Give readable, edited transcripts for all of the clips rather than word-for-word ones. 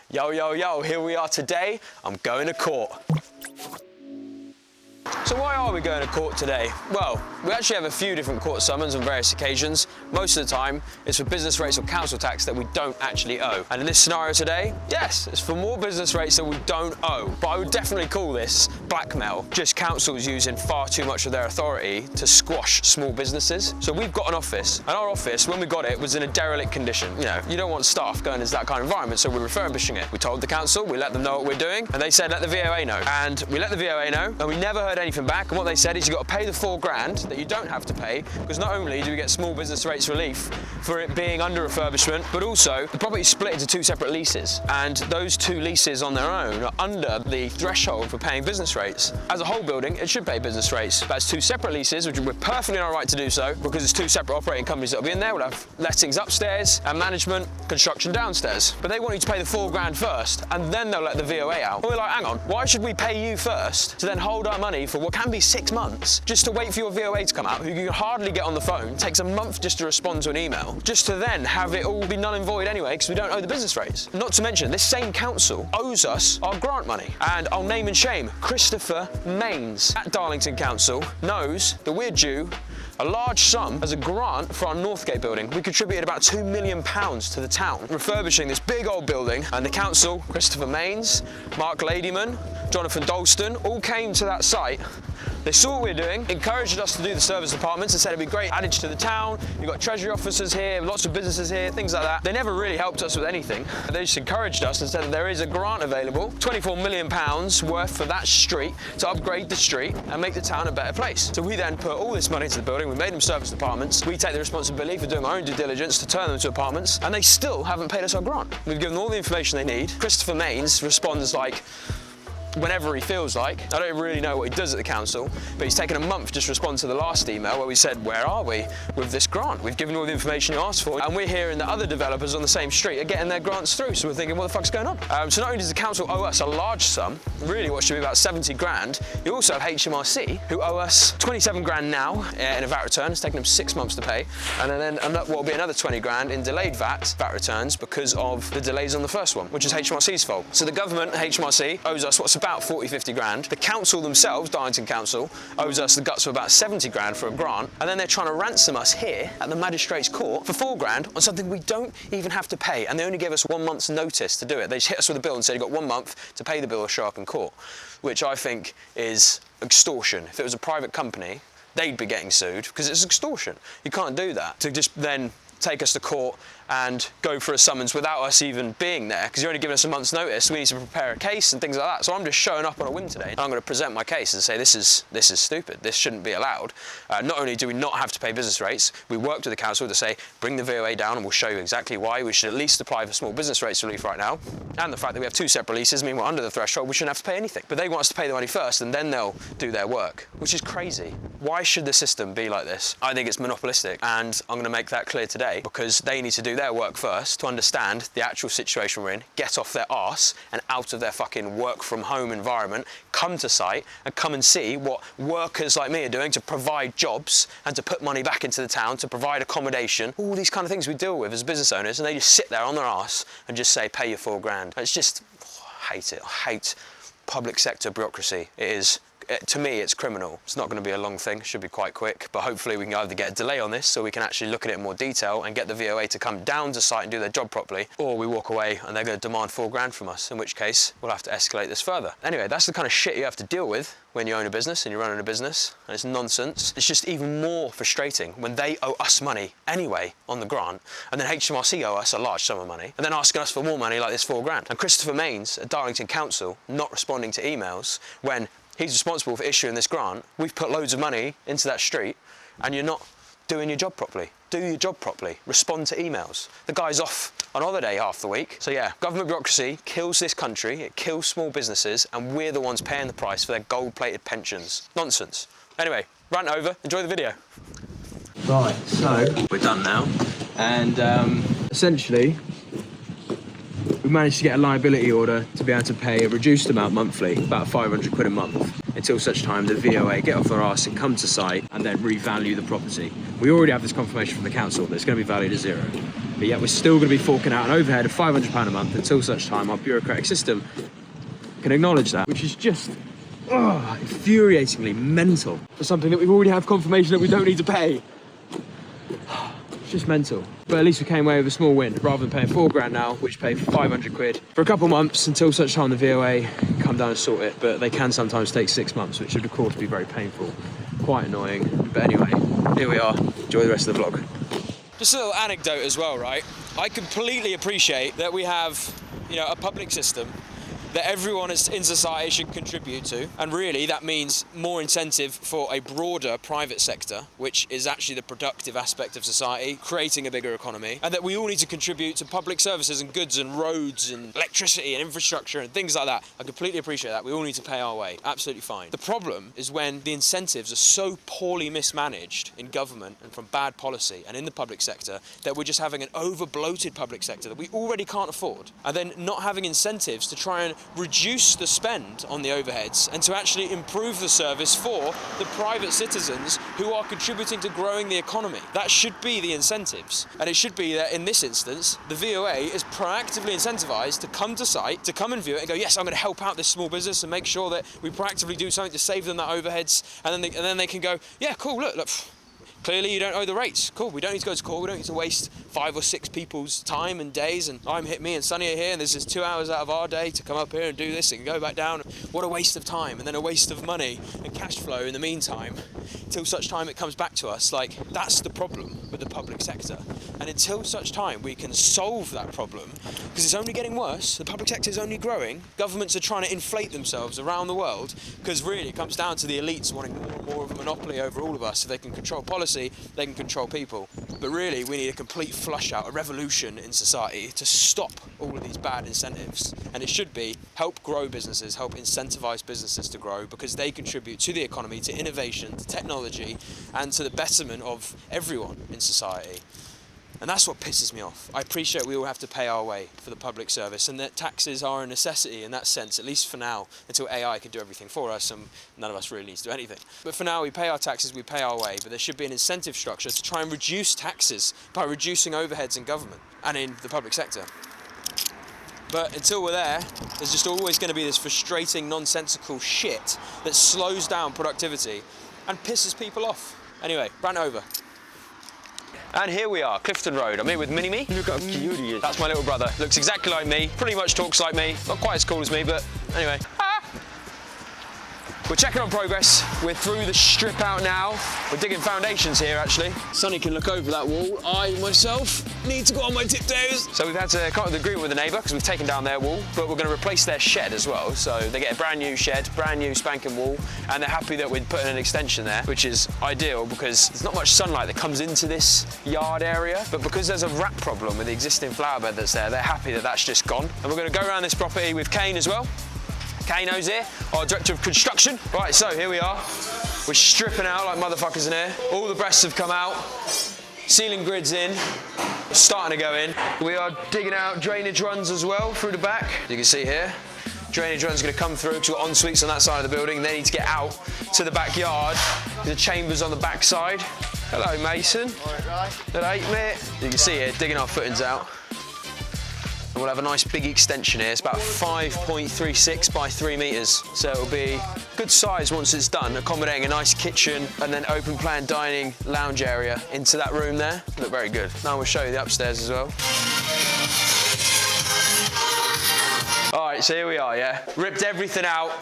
Yo, yo, yo, here we are today. I'm going to court. So why are we going to court today? Well, we actually have a few different court summons on various occasions. Most of the time, it's for business rates or council tax that we don't actually owe. And in this scenario today, yes, it's for more business rates that we don't owe. But I would definitely call this blackmail. Just councils using far too much of their authority to squash small businesses. So we've got an office, and our office, when we got it, was in a derelict condition. You know, you don't want staff going into that kind of environment, so we're refurbishing it. We told the council, we let them know what we're doing, and they said, let the VOA know. And we let the VOA know, and we never heard anything back. And what they said is you've got to pay the $4,000 that you don't have to pay, because not only do we get small business rates relief for it being under refurbishment, but also the property is split into two separate leases. And those two leases on their own are under the threshold for paying business rates. As a whole building, it should pay business rates. But as two separate leases, which we're perfectly in our right to do so, because it's two separate operating companies that will be in there. We'll have lettings upstairs and management, construction downstairs. But they want you to pay the $4,000 first, and then they'll let the VOA out. And we're like, hang on, why should we pay you first to then hold our money for what can be 6 months just to wait for your VOA to come out, who you can hardly get on the phone, takes a month just to respond to an email, just to then have it all be null and void anyway because we don't owe the business rates. Not to mention, this same council owes us our grant money. And I'll name and shame, Christopher Mains at Darlington Council knows that we're due a large sum as a grant for our Northgate building. We contributed about £2 million to the town, refurbishing this big old building, and the council, Christopher Mains, Mark Ladyman, Jonathan Dalston, all came to that site. They saw what we were doing, encouraged us to do the service departments and said it'd be great adage to the town. You've got treasury officers here, lots of businesses here, things like that. They never really helped us with anything. They just encouraged us and said that there is a grant available, £24 million worth for that street to upgrade the street and make the town a better place. So we then put all this money into the building, we made them service departments, we take the responsibility for doing our own due diligence to turn them to apartments, and they still haven't paid us our grant. We've given them all the information they need. Christopher Mains responds like, whenever he feels like. I don't really know what he does at the council, but he's taken a month just to respond to the last email where we said, where are we with this grant? We've given all the information you asked for, and we're hearing that other developers on the same street are getting their grants through, so we're thinking, what the fuck's going on? So not only does the council owe us a large sum, really what should be about 70 grand, you also have HMRC, who owe us 27 grand now in a VAT return. It's taken them 6 months to pay, and then what will be another 20 grand in delayed VAT returns because of the delays on the first one, which is HMRC's fault. So the government, HMRC, owes us what's about 40, 50 grand. The council themselves, Darlington Council, owes us the guts of about 70 grand for a grant, and then they're trying to ransom us here at the magistrate's court for 4 grand on something we don't even have to pay, and they only gave us 1 month's notice to do it. They just hit us with a bill and said you've got 1 month to pay the bill or show up in court, which I think is extortion. If it was a private company, they'd be getting sued because it's extortion. You can't do that. To just then take us to court and go for a summons without us even being there, because you're only giving us a month's notice. We need to prepare a case and things like that. So I'm just showing up on a whim today, and I'm going to present my case and say this is stupid. This shouldn't be allowed. Not only do we not have to pay business rates, we worked with the council to say bring the VOA down, and we'll show you exactly why we should at least apply for small business rates relief right now. And the fact that we have 2 separate leases mean we're under the threshold. We shouldn't have to pay anything. But they want us to pay the money first, and then they'll do their work, which is crazy. Why should the system be like this? I think it's monopolistic, and I'm going to make that clear today because they need to do their work first to understand the actual situation we're in, get off their arse and out of their fucking work from home environment, come to site and come and see what workers like me are doing to provide jobs and to put money back into the town, to provide accommodation, all these kind of things we deal with as business owners, and they just sit there on their arse and just say, pay your 4 grand. It's just, I hate it. I hate public sector bureaucracy. To me, it's criminal. It's not going to be a long thing, it should be quite quick, but hopefully we can either get a delay on this so we can actually look at it in more detail and get the VOA to come down to site and do their job properly, or we walk away and they're going to demand 4 grand from us, in which case we'll have to escalate this further. Anyway, that's the kind of shit you have to deal with when you own a business and you're running a business, and it's nonsense. It's just even more frustrating when they owe us money anyway on the grant, and then HMRC owe us a large sum of money, and then asking us for more money like this 4 grand. And Christopher Mains at Darlington Council not responding to emails when he's responsible for issuing this grant. We've put loads of money into that street, and you're not doing your job properly. Do your job properly. Respond to emails. The guy's off on holiday half the week. So yeah, government bureaucracy kills this country, it kills small businesses, and we're the ones paying the price for their gold-plated pensions. Nonsense. Anyway, rant over, enjoy the video. Right, so we're done now, and essentially we managed to get a liability order to be able to pay a reduced amount monthly, about 500 quid a month, until such time the VOA get off their arse and come to site and then revalue the property. We already have this confirmation from the council that it's going to be valued at 0. but yet we're still going to be forking out an overhead of £500 a month until such time our bureaucratic system can acknowledge that, which is just infuriatingly mental for something that we've already have confirmation that we don't need to pay. It's just mental. But at least we came away with a small win, rather than paying £4 now, which pay 500 quid for a couple months until such time the VOA can come down and sort it. But they can sometimes take 6 months, which would of course be very painful, quite annoying. But anyway, here we are. Enjoy the rest of the vlog. Just a little anecdote as well, right? I completely appreciate that we have, a public system that everyone in society should contribute to, and really that means more incentive for a broader private sector, which is actually the productive aspect of society, creating a bigger economy, and that we all need to contribute to public services and goods and roads and electricity and infrastructure and things like that. I completely appreciate that. We all need to pay our way. Absolutely fine. The problem is when the incentives are so poorly mismanaged in government and from bad policy and in the public sector that we're just having an over-bloated public sector that we already can't afford, and then not having incentives to try and reduce the spend on the overheads and to actually improve the service for the private citizens who are contributing to growing the economy. That should be the incentives. And it should be that in this instance, the VOA is proactively incentivized to come to site, to come and view it and go, yes, I'm going to help out this small business and make sure that we proactively do something to save them that overheads. And then they can go, yeah, cool, look. Clearly you don't owe the rates. Cool, we don't need to go to court, we don't need to waste 5 or 6 people's time and days, and me and Sonny are here, and this is 2 hours out of our day to come up here and do this and go back down. What a waste of time, and then a waste of money and cash flow in the meantime, till such time it comes back to us. Like, that's the problem with the public sector. And until such time we can solve that problem, because it's only getting worse, the public sector is only growing, governments are trying to inflate themselves around the world, because really it comes down to the elites wanting more and more of a monopoly over all of us. If they can control policy, they can control people. But really, we need a complete flush out, a revolution in society to stop all of these bad incentives. And it should be help grow businesses, help incentivize businesses to grow, because they contribute to the economy, to innovation, to technology, and to the betterment of everyone in society. And that's what pisses me off. I appreciate we all have to pay our way for the public service, and that taxes are a necessity in that sense, at least for now, until AI can do everything for us and none of us really needs to do anything. But for now, we pay our taxes, we pay our way, but there should be an incentive structure to try and reduce taxes by reducing overheads in government and in the public sector. But until we're there's just always going to be this frustrating, nonsensical shit that slows down productivity and pisses people off. Anyway, rant over. And here we are, Clifton Road. I'm here with Mini-Me. Look how cute he is. That's my little brother. Looks exactly like me, pretty much talks like me. Not quite as cool as me, but anyway. We're checking on progress. We're through the strip out now. We're digging foundations here, actually. Sonny can look over that wall. I, myself, need to go on my tiptoes. So we've had to come up with an agreement with the neighbour, because we've taken down their wall, but we're going to replace their shed as well. So they get a brand new shed, brand new spanking wall, and they're happy that we're putting an extension there, which is ideal because there's not much sunlight that comes into this yard area, but because there's a rat problem with the existing flower bed that's there, they're happy that that's just gone. And we're going to go around this property with Kane as well. Kano's here, our director of construction. Right, so here we are. We're stripping out like motherfuckers in here. All the breasts have come out. Ceiling grid's in. Starting to go in. We are digging out drainage runs as well through the back. You can see here. Drainage run's going to come through because we've got en-suites on that side of the building. They need to get out to the backyard. The chamber's on the back side. Hello, Mason. All right, guy. Hello, mate. You can see here, digging our footings out. And we'll have a nice big extension here. It's about 5.36 by 3 metres. So it'll be good size once it's done, accommodating a nice kitchen and then open plan dining lounge area into that room there. Look very good. Now we'll show you the upstairs as well. All right, so here we are, yeah? Ripped everything out.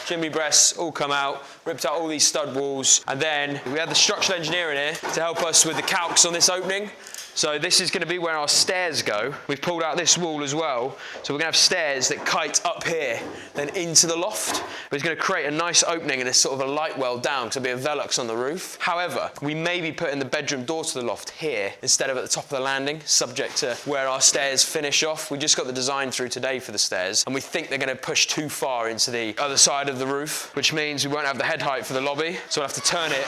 Chimney breasts all come out, ripped out all these stud walls, and then we had the structural engineer in here to help us with the calcs on this opening. So this is going to be where our stairs go. We've pulled out this wall as well. So we're going to have stairs that kite up here, then into the loft. But it's going to create a nice opening and a sort of a light well down, because there'll be a Velux on the roof. However, we may be putting the bedroom door to the loft here instead of at the top of the landing, subject to where our stairs finish off. We just got the design through today for the stairs, and we think they're going to push too far into the other side of the roof, which means we won't have the head height for the lobby. So we'll have to turn it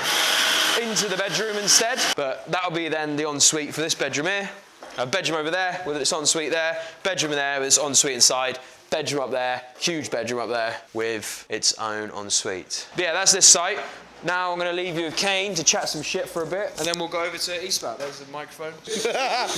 into the bedroom instead. But that'll be then the ensuite for this bedroom here. A bedroom over there with its ensuite there. Bedroom there with its ensuite inside. Bedroom up there, huge bedroom up there with its own ensuite. But yeah, that's this site. Now I'm going to leave you with Kane to chat some shit for a bit, and then we'll go over to Eastbound. There's the microphone.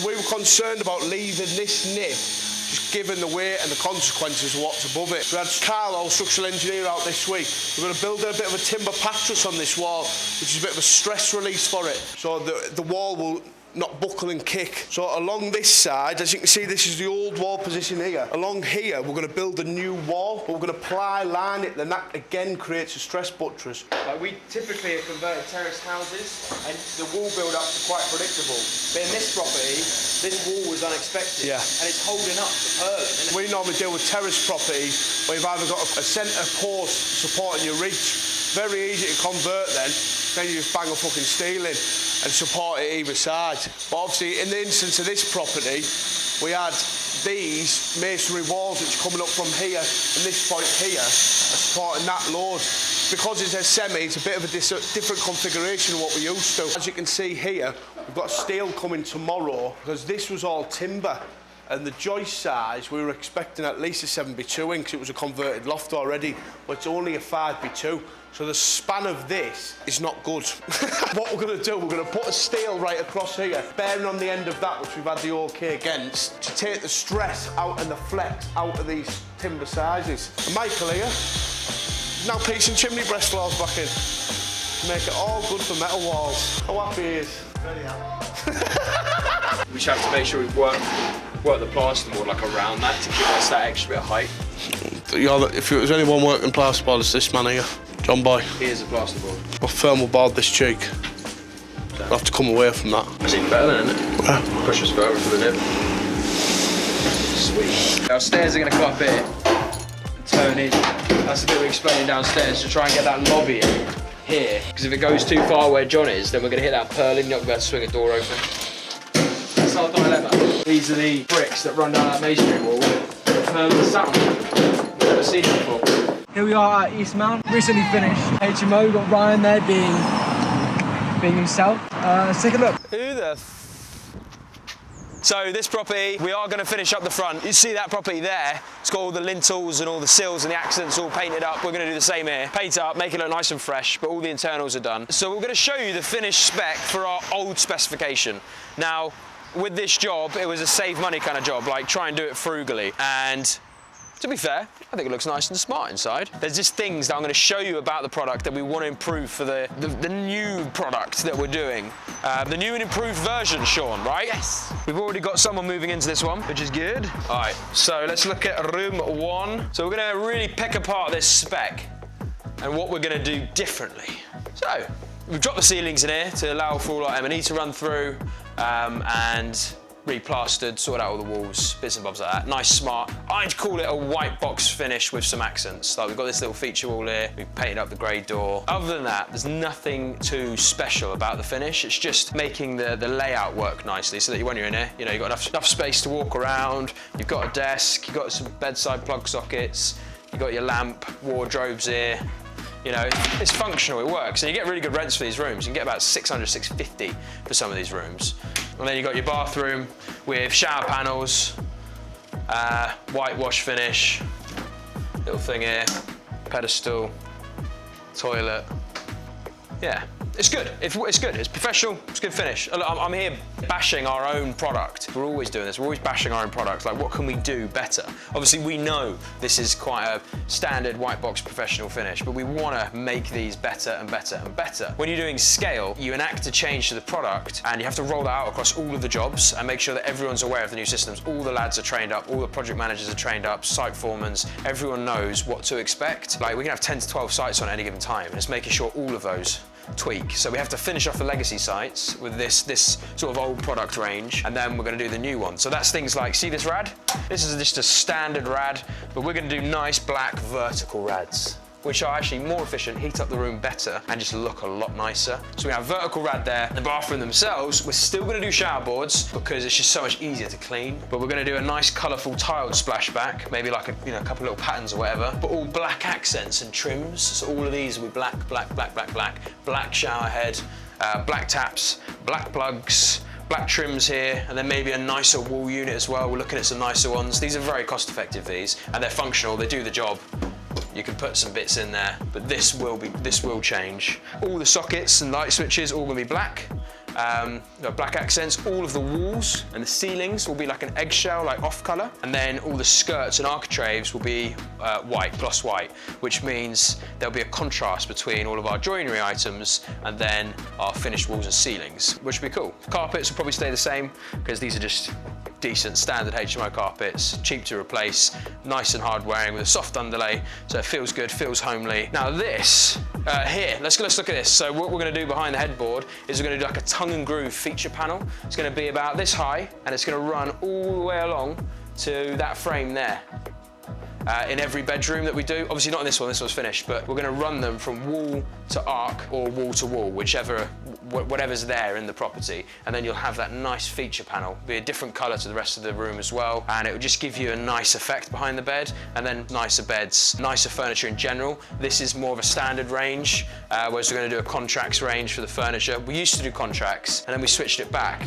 We were concerned about leaving this nip, just given the weight and the consequences of what's above it. We had Carlo, structural engineer, out this week. We're going to build a bit of a timber patras on this wall, which is a bit of a stress release for it. So the wall will not buckle and kick. So along this side, as you can see, this is the old wall position here. Along here, we're going to build a new wall, but we're going to ply line it, then that again creates a stress buttress. Like we typically have converted terraced houses, and the wall build-ups are quite predictable. But in this property, this wall was unexpected, and it's holding up the purling. We normally deal with terrace properties where you've either got a centre post supporting your ridge. Very easy to convert then you just bang a fucking steel in and support it either side. But obviously, in the instance of this property, we had these masonry walls which are coming up from here and this point here are supporting that load. Because it's a semi, it's a bit of a different configuration of what we used to. As you can see here, we've got steel coming tomorrow because this was all timber. And the joist size, we were expecting at least a 7x2 in because it was a converted loft already, but it's only a 5x2. So the span of this is not good. What we're going to do, we're going to put a steel right across here, bearing on the end of that, which we've had the OK against, to take the stress out and the flex out of these timber sizes. And Michael here, now piecing chimney breast floors back in. Make it all good for metal walls. How happy he is. Very happy. We just have to make sure we work the plasterboard like around that to give us that extra bit of height. If it was anyone working plasterboard, it's this man here. John Boy. Here's a plasterboard. I'll thermal board this cheek. I'll have to come away from that. That's even better then, isn't it? Yeah. Push us further for the nib. Sweet. Our stairs are going to come up here and turn in. That's the bit we're explaining downstairs to try and get that lobby in here. Because if it goes too far where John is, then we're going to hit that purling, you're not going to be able to swing a door open. That's our dilemma. These are the bricks that run down that masonry wall. The sound. Never seen it before. Here we are at East Mount, recently finished. HMO, got Ryan there being himself. Let's take a look. Who the So this property, we are going to finish up the front. You see that property there? It's got all the lintels and all the sills and the accents all painted up. We're going to do the same here. Paint it up, make it look nice and fresh, but all the internals are done. So we're going to show you the finished spec for our old specification. Now, with this job, it was a save money kind of job, like try and do it frugally. And to be fair, I think it looks nice and smart inside. There's just things that I'm going to show you about the product that we want to improve for the new product that we're doing. The new and improved version, Sean, right? Yes. We've already got someone moving into this one, which is good. All right, so let's look at room 1. So we're going to really pick apart this spec and what we're going to do differently. So we've dropped the ceilings in here to allow for all our M&E to run through and replastered, sorted out all the walls, bits and bobs like that. Nice, smart. I'd call it a white box finish with some accents. Like we've got this little feature wall here, we've painted up the grey door. Other than that, there's nothing too special about the finish. It's just making the layout work nicely so that when you're in here, you know, you've got enough space to walk around, you've got a desk, you've got some bedside plug sockets, you've got your lamp, wardrobes here. You know, it's functional, it works. And you get really good rents for these rooms. You can get about 600, 650 for some of these rooms. And then you've got your bathroom with shower panels, whitewash finish, little thing here, pedestal, toilet. Yeah, it's good. It's good. It's professional. It's good finish. I'm here bashing our own product. We're always doing this. We're always bashing our own product. Like, what can we do better? Obviously, we know this is quite a standard white box professional finish, but we want to make these better and better and better. When you're doing scale, you enact a change to the product, and you have to roll that out across all of the jobs and make sure that everyone's aware of the new systems. All the lads are trained up. All the project managers are trained up. Site foremans. Everyone knows what to expect. Like, we can have 10 to 12 sites on any given time, and it's making sure all of those tweak. So we have to finish off the legacy sites with this sort of old product range, and then we're going to do the new one. So that's things like, see this rad? This is just a standard rad, but we're going to do nice black vertical rads, which are actually more efficient, heat up the room better, and just look a lot nicer. So we have vertical rad there. The bathroom themselves, we're still gonna do shower boards because it's just so much easier to clean, but we're gonna do a nice colourful tiled splashback, maybe like a couple little patterns or whatever, but all black accents and trims. So all of these will be black, black, black, black, black, black shower head, black taps, black plugs, black trims here, and then maybe a nicer wall unit as well. We're looking at some nicer ones. These are very cost effective, these, and they're functional, they do the job. you can put some bits in there, but this will change. All the sockets and light switches all gonna be black. Black accents. All of the walls and the ceilings will be like an eggshell, like off color. And then all the skirts and architraves will be white, gloss white, which means there'll be a contrast between all of our joinery items and then our finished walls and ceilings, which will be cool. Carpets will probably stay the same because these are just decent standard HMO carpets, cheap to replace, nice and hard wearing with a soft underlay, so it feels good, feels homely. Now this, here, let's look at this. So what we're gonna do behind the headboard is we're gonna do like a tongue and groove feature panel. It's gonna be about this high, and it's gonna run all the way along to that frame there. In every bedroom that we do. Obviously not in this one's finished, but we're gonna run them from wall to arc or wall to wall, whatever's there in the property. And then you'll have that nice feature panel, be a different color to the rest of the room as well. And it will just give you a nice effect behind the bed, and then nicer beds, nicer furniture in general. This is more of a standard range, whereas we're gonna do a contracts range for the furniture. We used to do contracts, and then we switched it back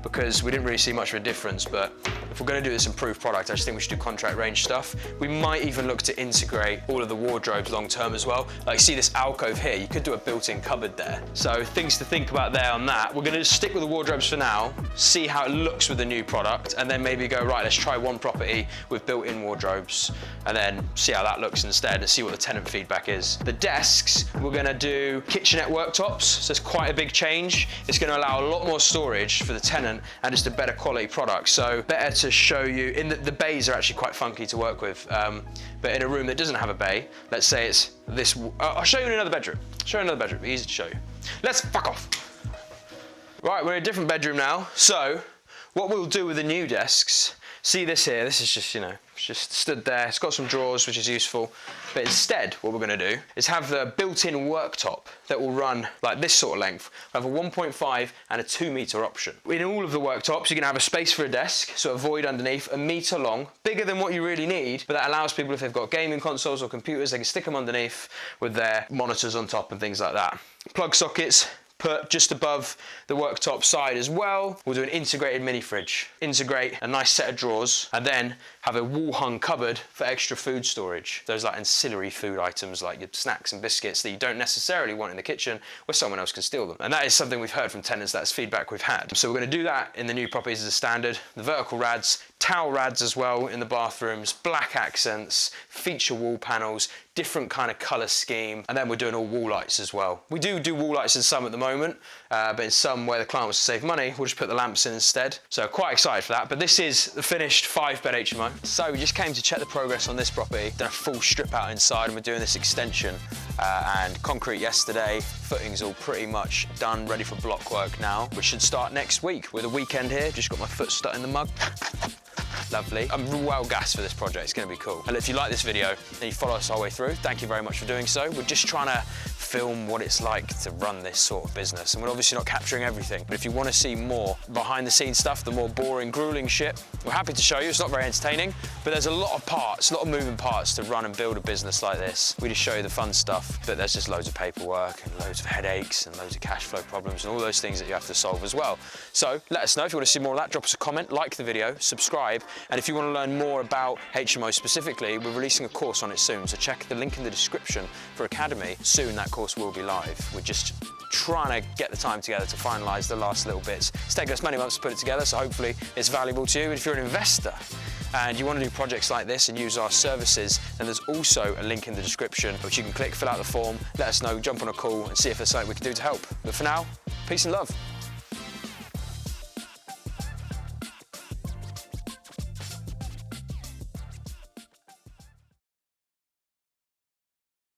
because we didn't really see much of a difference, but if we're gonna do this improved product, I just think we should do contract range stuff. We might even look to integrate all of the wardrobes long term as well. Like, see this alcove here, you could do a built-in cupboard there. So things to think about there on that. We're gonna just stick with the wardrobes for now, see how it looks with the new product, and then maybe go, right, let's try one property with built-in wardrobes, and then see how that looks instead and see what the tenant feedback is. The desks, we're gonna do kitchenette worktops, so it's quite a big change. It's gonna allow a lot more storage for the tenant and just a better quality product. So better to show you, the bays are actually quite funky to work with, but in a room that doesn't have a bay, let's say it's this, I'll show you in another bedroom. Easy to show you. Let's fuck off. Right, we're in a different bedroom now. So what we'll do with the new desks, see this here, this is just, just stood there. It's got some drawers, which is useful. But instead, what we're gonna do is have the built-in worktop that will run like this sort of length. We have a 1.5 and a 2 meter option. In all of the worktops, you're gonna have a space for a desk, so a void underneath, 1 meter long, bigger than what you really need, but that allows people, if they've got gaming consoles or computers, they can stick them underneath with their monitors on top and things like that. Plug sockets, put just above the worktop side as well. We'll do an integrated mini fridge. Integrate a nice set of drawers, and then have a wall hung cupboard for extra food storage. Those like ancillary food items like your snacks and biscuits that you don't necessarily want in the kitchen where someone else can steal them. And that is something we've heard from tenants, that's feedback we've had. So we're gonna do that in the new properties as a standard. The vertical rads, towel rads as well in the bathrooms, black accents, feature wall panels, different kind of colour scheme, and then we're doing all wall lights as well. We do wall lights in some at the moment, but in some where the client wants to save money, we'll just put the lamps in instead. So quite excited for that, but this is the finished 5-bed HMO. So we just came to check the progress on this property, done a full strip out inside, and we're doing this extension, and concrete yesterday, footings all pretty much done, ready for block work now, which should start next week with a weekend here. Just got my foot stuck in the mug. Lovely. I'm well gassed for this project, it's gonna be cool. And if you like this video and you follow us our way through, thank you very much for doing so. We're just trying to film what it's like to run this sort of business, and we're obviously not capturing everything. But if you want to see more behind the scenes stuff, the more boring, grueling shit, we're happy to show you. It's not very entertaining, but there's a lot of parts, a lot of moving parts to run and build a business like this. We just show you the fun stuff, but there's just loads of paperwork and loads of headaches and loads of cash flow problems and all those things that you have to solve as well. So let us know if you want to see more of that. Drop us a comment, like the video, subscribe, and if you want to learn more about HMO specifically, we're releasing a course on it soon, so check the link in the description for Academy. Soon that course will be live. We're just trying to get the time together to finalise the last little bits. It's taken us many months to put it together, so hopefully it's valuable to you. And if you're an investor and you want to do projects like this and use our services, then there's also a link in the description which you can click, fill out the form, let us know, jump on a call and see if there's something we can do to help. But for now, peace and love.